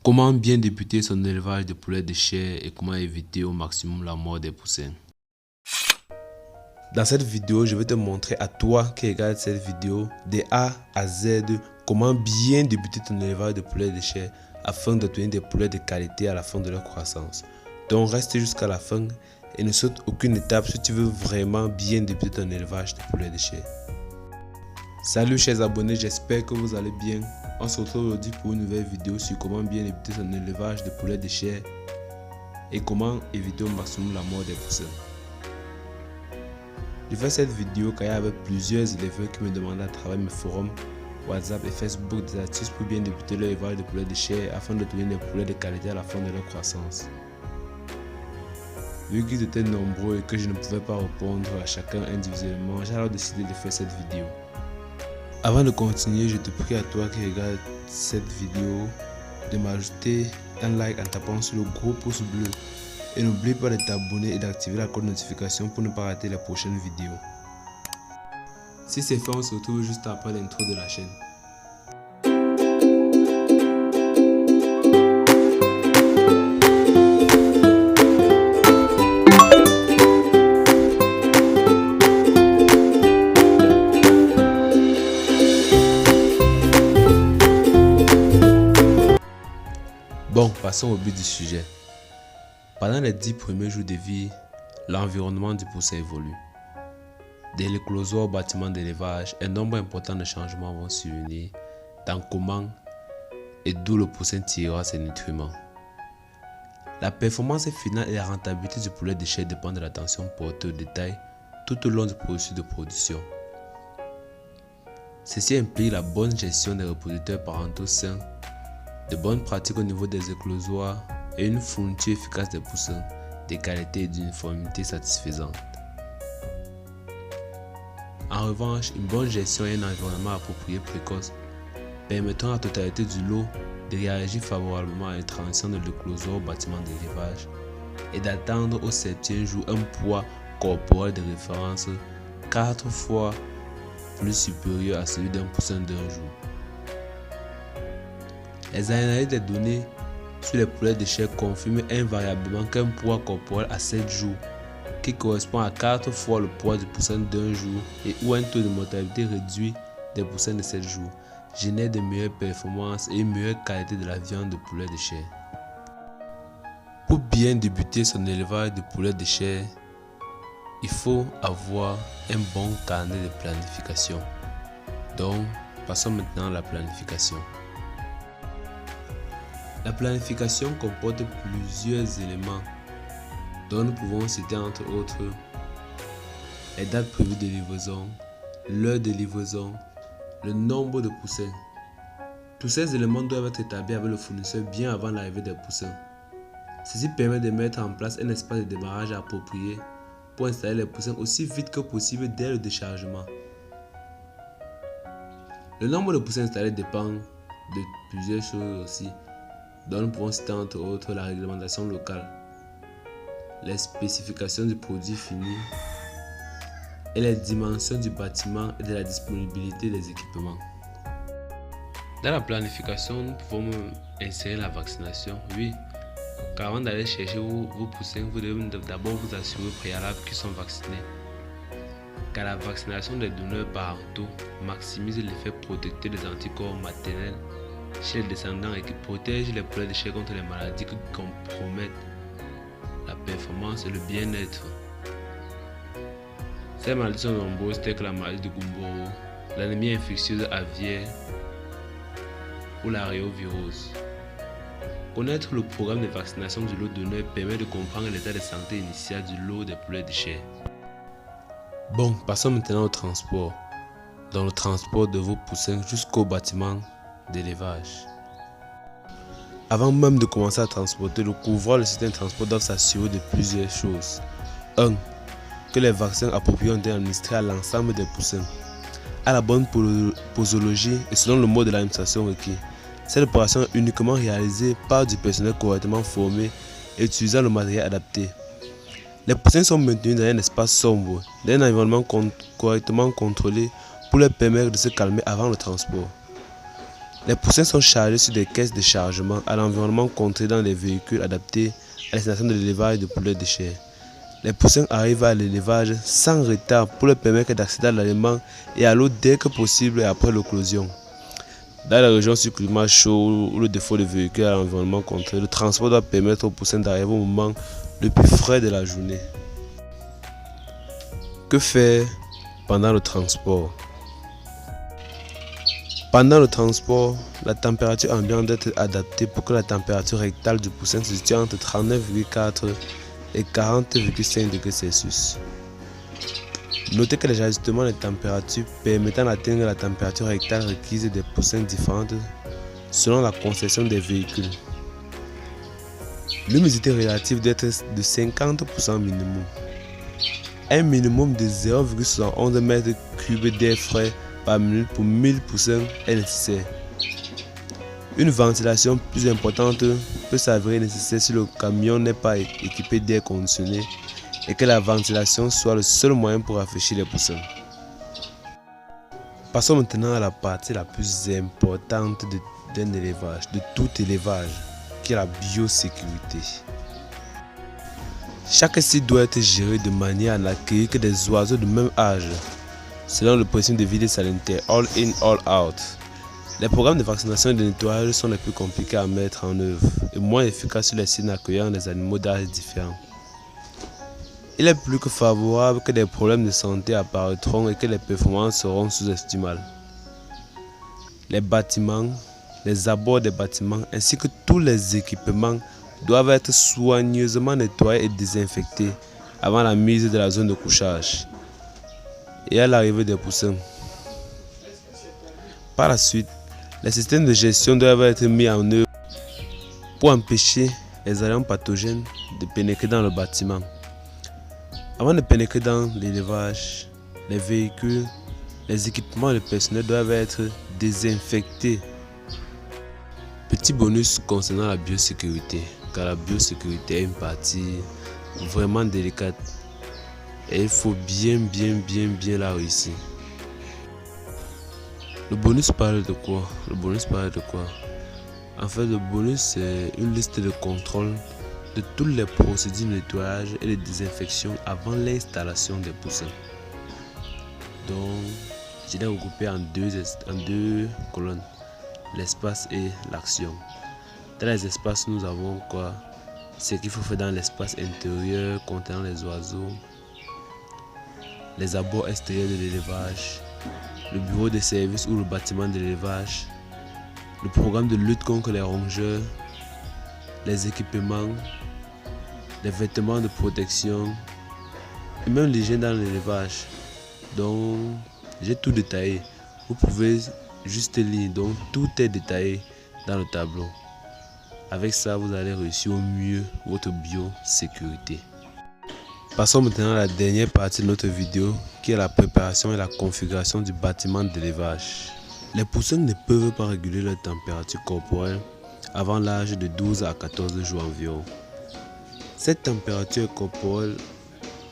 Comment bien débuter son élevage de poulets de chair et comment éviter au maximum la mort des poussins. Dans cette vidéo, je vais te montrer à toi qui regarde cette vidéo de A à Z comment bien débuter ton élevage de poulets de chair afin d'obtenir des poulets de qualité à la fin de leur croissance. Donc reste jusqu'à la fin et ne saute aucune étape si tu veux vraiment bien débuter ton élevage de poulets de chair. Salut chers abonnés, j'espère que vous allez bien. On se retrouve aujourd'hui pour une nouvelle vidéo sur comment bien débuter son élevage de poulets de chair et comment éviter au maximum la mort des poussins. Je fais cette vidéo car il y avait plusieurs éleveurs qui me demandaient à travers mes forums, WhatsApp et Facebook des astuces pour bien débuter leur élevage de poulets de chair afin d'obtenir des poulets de qualité à la fin de leur croissance. Vu qu'ils étaient nombreux et que je ne pouvais pas répondre à chacun individuellement, j'ai alors décidé de faire cette vidéo. Avant de continuer, je te prie à toi qui regarde cette vidéo de m'ajouter un like en tapant sur le gros pouce bleu. Et n'oublie pas de t'abonner et d'activer la cloche de notification pour ne pas rater les prochaines vidéos. Si c'est fait, on se retrouve juste après l'intro de la chaîne. Bon, passons au but du sujet. Pendant les 10 premiers jours de vie, l'environnement du poussin évolue. Dès l'éclosion au bâtiment d'élevage, un nombre important de changements vont survenir dans comment et d'où le poussin tirera ses nutriments. La performance finale et la rentabilité du poulet de chair dépendent de l'attention portée aux détails tout au long du processus de production. Ceci implique la bonne gestion des reproducteurs parentaux sains, de bonnes pratiques au niveau des éclosoires et une fourniture efficace des poussins, de qualité et d'uniformité satisfaisante. En revanche, une bonne gestion et un environnement approprié précoce permettront à la totalité du lot de réagir favorablement à une transition de l'éclosoire au bâtiment d'élevage et d'atteindre au 7e jour un poids corporel de référence 4 fois plus supérieur à celui d'un poussin d'un jour. Les analyses des données sur les poulets de chair confirment invariablement qu'un poids corporel à 7 jours, qui correspond à 4 fois le poids du poussin d'un jour et où un taux de mortalité réduit des poussins de 7 jours, génère de meilleures performances et une meilleure qualité de la viande de poulet de chair. Pour bien débuter son élevage de poulet de chair, il faut avoir un bon carnet de planification. Donc, passons maintenant à la planification. La planification comporte plusieurs éléments dont nous pouvons citer entre autres les dates prévues de livraison, l'heure de livraison, le nombre de poussins. Tous ces éléments doivent être établis avec le fournisseur bien avant l'arrivée des poussins. Ceci permet de mettre en place un espace de démarrage approprié pour installer les poussins aussi vite que possible dès le déchargement. Le nombre de poussins installés dépend de plusieurs choses aussi, dont nous pouvons citer entre autres la réglementation locale, les spécifications du produit fini et les dimensions du bâtiment et de la disponibilité des équipements. Dans la planification, nous pouvons insérer la vaccination, oui, car avant d'aller chercher vos poussins, vous devez d'abord vous assurer au préalable qu'ils sont vaccinés, car la vaccination des donneurs parentaux maximise l'effet protecteur des anticorps maternels chez les descendants et qui protège les poulets de chair contre les maladies qui compromettent la performance et le bien-être. Ces maladies sont nombreuses telles que la maladie de Gumboro, l'anémie infectieuse aviaire ou la réovirose. Connaître le programme de vaccination du lot donneur permet de comprendre l'état de santé initial du lot des poulets de chair. Bon, passons maintenant au transport. Dans le transport de vos poussins jusqu'au bâtiment d'élevage. Avant même de commencer à transporter, le couvreur le système de transport doit s'assurer de plusieurs choses. 1. Que les vaccins appropriés ont été administrés à l'ensemble des poussins, à la bonne posologie et selon le mode de l'administration requis. Cette opération est uniquement réalisée par du personnel correctement formé et utilisant le matériel adapté. Les poussins sont maintenus dans un espace sombre, dans un environnement correctement contrôlé pour leur permettre de se calmer avant le transport. Les poussins sont chargés sur des caisses de chargement à l'environnement contrôlé dans les véhicules adaptés à destination de l'élevage de poulets de chair. Les poussins arrivent à l'élevage sans retard pour leur permettre d'accéder à l'aliment et à l'eau dès que possible et après l'éclosion. Dans les régions sur climat chaud ou le défaut de véhicules à l'environnement contrôlé, le transport doit permettre aux poussins d'arriver au moment le plus frais de la journée. Que faire pendant le transport? Pendant le transport, la température ambiante doit être adaptée pour que la température rectale du poussin se situe entre 39,4 et 40,5 degrés Celsius. Notez que les ajustements de température permettant d'atteindre la température rectale requise des poussins différentes selon la conception des véhicules. L'humidité relative doit être de 50% minimum. Un minimum de 0,71 m3 d'air frais par minute pour 1000 poussins est nécessaire. Une ventilation plus importante peut s'avérer nécessaire si le camion n'est pas équipé d'air conditionné et que la ventilation soit le seul moyen pour rafraîchir les poussins. Passons maintenant à la partie la plus importante d'un élevage, de tout élevage, qui est la biosécurité. Chaque site doit être géré de manière à n'accueillir que des oiseaux de même âge, selon le principe de vide sanitaire all in, all out. Les programmes de vaccination et de nettoyage sont les plus compliqués à mettre en œuvre et moins efficaces sur les sites accueillant des animaux d'âge différents. Il est plus que favorable que des problèmes de santé apparaîtront et que les performances seront sous-estimées. Les bâtiments, les abords des bâtiments ainsi que tous les équipements doivent être soigneusement nettoyés et désinfectés avant la mise de la zone de couchage et à l'arrivée des poussins. Par la suite, les systèmes de gestion doivent être mis en œuvre pour empêcher les agents pathogènes de pénétrer dans le bâtiment. Avant de pénétrer dans l'élevage, les véhicules, les équipements et le personnel doivent être désinfectés. Petit bonus concernant la biosécurité, car la biosécurité est une partie vraiment délicate et il faut bien la réussir. Le bonus parle de quoi? En fait, le bonus c'est une liste de contrôle de toutes les procédures de nettoyage et de désinfection avant l'installation des poussins. Donc, je l'ai regroupé en deux colonnes, l'espace et l'action. Dans les espaces, nous avons quoi? Ce qu'il faut faire dans l'espace intérieur contenant les oiseaux, les abords extérieurs de l'élevage, le bureau de service ou le bâtiment de l'élevage, le programme de lutte contre les rongeurs, les équipements, les vêtements de protection et même l'hygiène dans l'élevage. Donc, j'ai tout détaillé. Vous pouvez juste lire. Donc, tout est détaillé dans le tableau. Avec ça, vous allez réussir au mieux votre biosécurité. Passons maintenant à la dernière partie de notre vidéo qui est la préparation et la configuration du bâtiment d'élevage. Les poussins ne peuvent pas réguler leur température corporelle avant l'âge de 12 à 14 jours environ. Cette température corporelle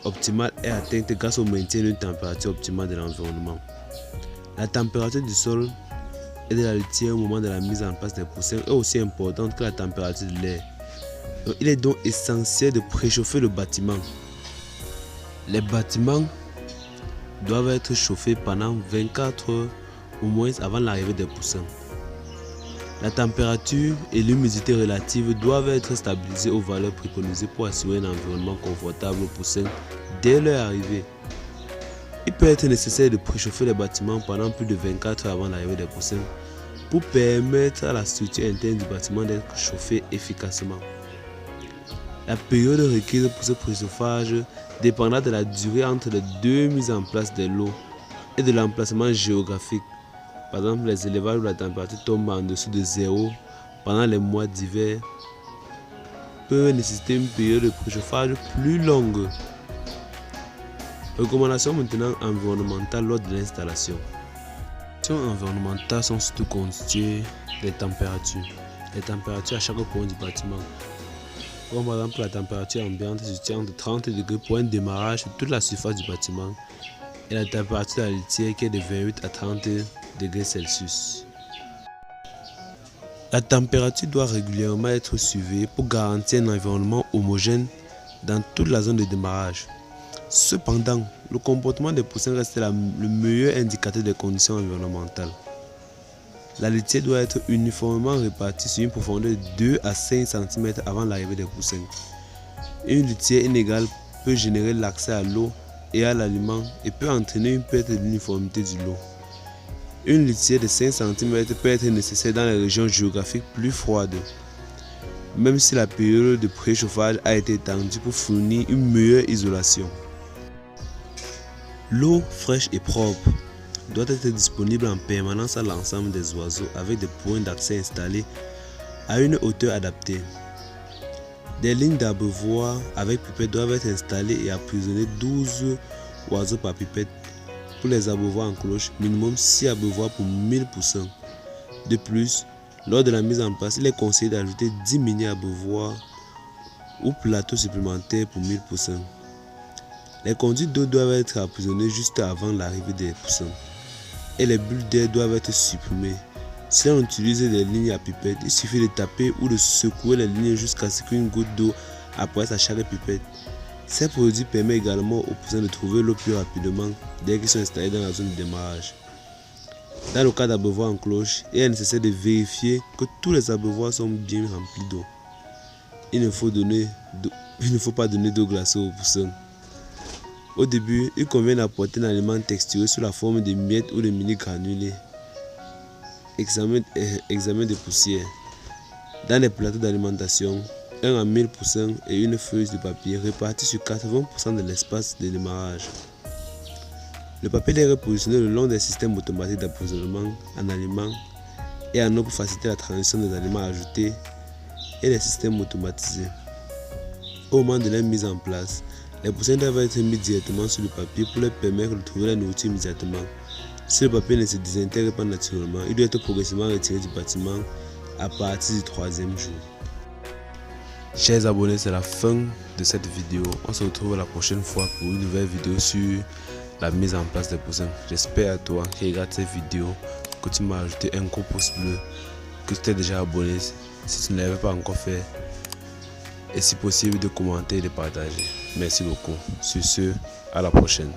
optimale est atteinte grâce au maintien d'une température optimale de l'environnement. La température du sol et de la litière au moment de la mise en place des poussins est aussi importante que la température de l'air. Il est donc essentiel de préchauffer le bâtiment. Les bâtiments doivent être chauffés pendant 24 heures au moins avant l'arrivée des poussins. La température et l'humidité relative doivent être stabilisées aux valeurs préconisées pour assurer un environnement confortable aux poussins dès leur arrivée. Il peut être nécessaire de préchauffer les bâtiments pendant plus de 24 heures avant l'arrivée des poussins pour permettre à la structure interne du bâtiment d'être chauffée efficacement. La période requise pour ce préchauffage dépendra de la durée entre les deux mises en place de l'eau et de l'emplacement géographique. Par exemple, les élevages où la température tombe en dessous de 0 pendant les mois d'hiver peuvent nécessiter une période de préchauffage plus longue. Recommandations maintenant environnementales lors de l'installation. Les recommandations environnementales sont surtout constituées des températures. Les températures à chaque point du bâtiment. Comme par exemple la température ambiante se situe entre 30 degrés pour un démarrage sur toute la surface du bâtiment et la température de la litière qui est de 28 à 30 degrés Celsius. La température doit régulièrement être surveillée pour garantir un environnement homogène dans toute la zone de démarrage. Cependant, le comportement des poussins reste le meilleur indicateur des conditions environnementales. La litière doit être uniformément répartie sur une profondeur de 2 à 5 cm avant l'arrivée des poussins. Une litière inégale peut générer l'accès à l'eau et à l'aliment et peut entraîner une perte de l'uniformité du lot. Une litière de 5 cm peut être nécessaire dans les régions géographiques plus froides, même si la période de préchauffage a été étendue pour fournir une meilleure isolation. L'eau fraîche et propre doit être disponible en permanence à l'ensemble des oiseaux avec des points d'accès installés à une hauteur adaptée. Des lignes d'abreuvoir avec pipette doivent être installées et emprisonner 12 oiseaux par pipette pour les abreuvoirs en cloche, minimum 6 abreuvoirs pour 1000 poussins. De plus, lors de la mise en place, il est conseillé d'ajouter 10 mini-abreuvoirs ou plateaux supplémentaires pour 1000 poussins. Les conduites d'eau doivent être emprisonnées juste avant l'arrivée des poussins et les bulles d'air doivent être supprimées. Si on utilise des lignes à pipette, il suffit de taper ou de secouer les lignes jusqu'à ce qu'une goutte d'eau apparaisse à chaque pipette. Ces produits permettent également aux poussins de trouver l'eau plus rapidement dès qu'ils sont installés dans la zone de démarrage. Dans le cas d'abreuvoir en cloche, il est nécessaire de vérifier que tous les abreuvoirs sont bien remplis d'eau. Il ne faut pas donner d'eau glacée aux poussins. Au début, il convient d'apporter un aliment texturé sous la forme de miettes ou de mini-granulés. Examen de poussière. Dans les plateaux d'alimentation, 1 à 1000 poussins et une feuille de papier répartis sur 80% de l'espace de démarrage. Le papier est repositionné le long des systèmes automatiques d'approvisionnement en aliments et en eau pour faciliter la transition des aliments ajoutés et les systèmes automatisés. Au moment de leur mise en place, les poussins doivent être mis directement sur le papier pour leur permettre de trouver la nourriture immédiatement. Si le papier ne se désintègre pas naturellement, il doit être progressivement retiré du bâtiment à partir du 3e jour. Chers abonnés, c'est la fin de cette vidéo. On se retrouve la prochaine fois pour une nouvelle vidéo sur la mise en place des poussins. J'espère à toi qui regarde cette vidéo que tu m'as ajouté un gros pouce bleu, que tu t'es déjà abonné si tu ne l'avais pas encore fait, et si possible de commenter et de partager. Merci beaucoup. Sur ce, à la prochaine.